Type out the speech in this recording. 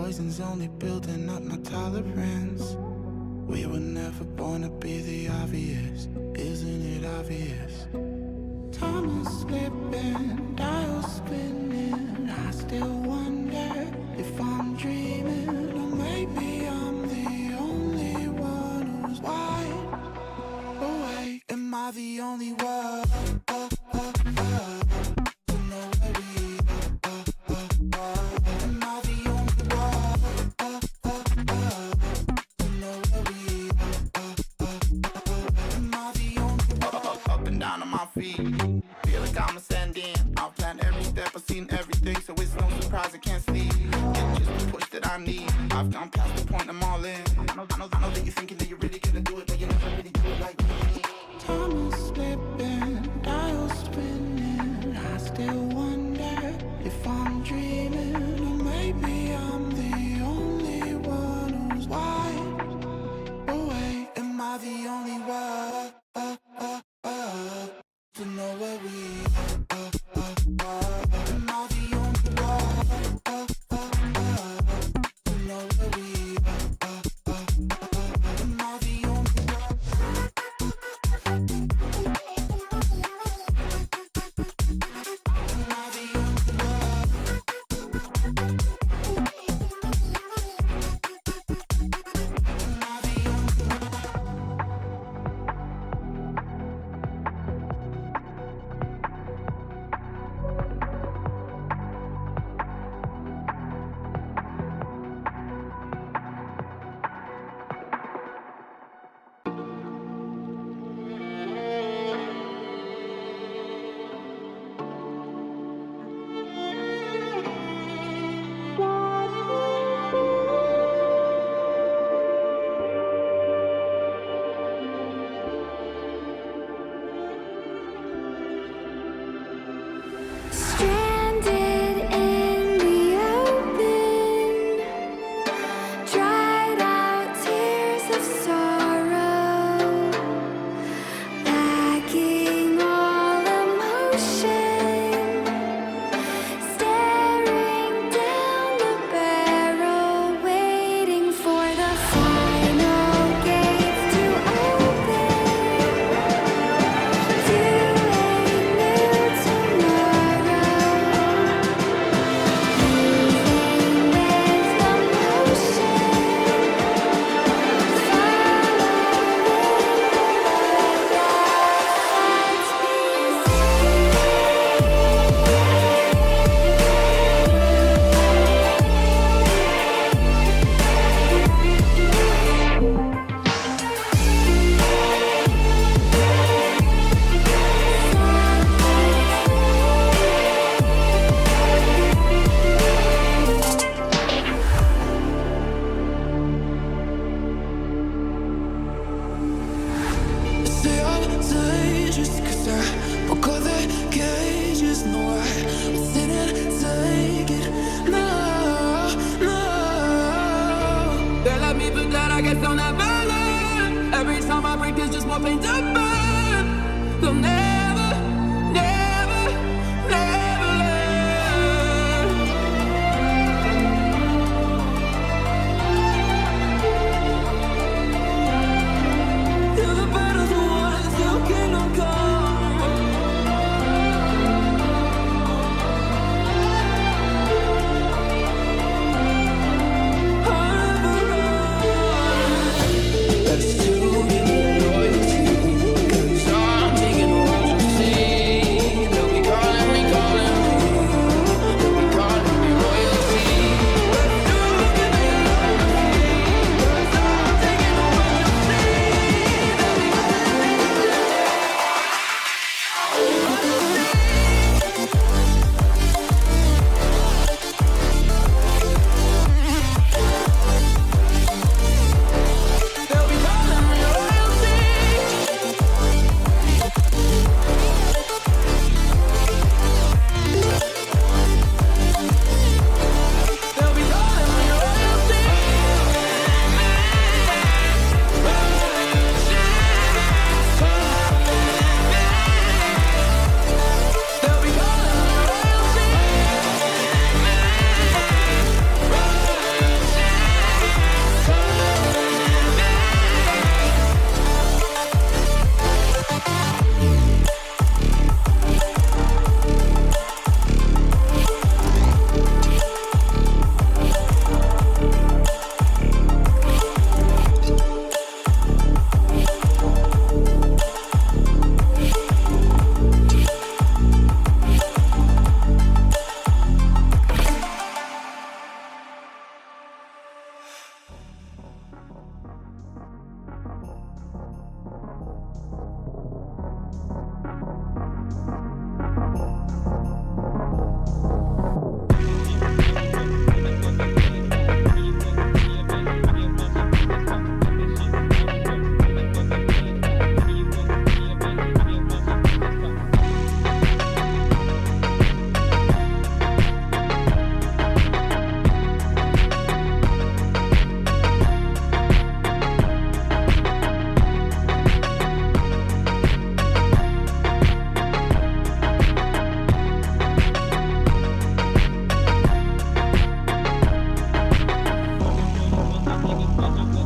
poison's only building up my tolerance. We were never born to be the obvious, isn't it obvious? Time is slipping, dials spinning. I still wonder if I'm dreaming, or maybe I'm the only one who's wide awake. Am I the only one? To know where we are. Am I the only one? To know where we are. Am I the only one? Up and down on my feet. Feel like I'm ascending. I've planned every step, I've seen everything, so it's no surprise I can't sleep. It's just the push that I need. I've gone past the point, I'm all in. I know that you're thinking that you're really gonna do it, but you never really do it like me. Time is slipping, dials spinning. I still wonder if I'm dreaming, or maybe I'm the only one who's wide awake. Am I the only one? To know where we are. Am I the only one? To know where we are. Am I the only one? Am I the only one? Am I the only one? Stranded in the open, dried out tears of sorrow, lacking all emotion, staring down the barrel, waiting for the final gates to open to a new tomorrow. Say I'm dangerous, 'cause I broke all the cages. No, I didn't take it. No, no. They let me think that I guess I'll never learn. Every time I break, there's just more pain to burn. They'll never, never, never learn. Till the battle's won, till kingdom come. That's too many loyalty, 'cause I'm taking over. I'm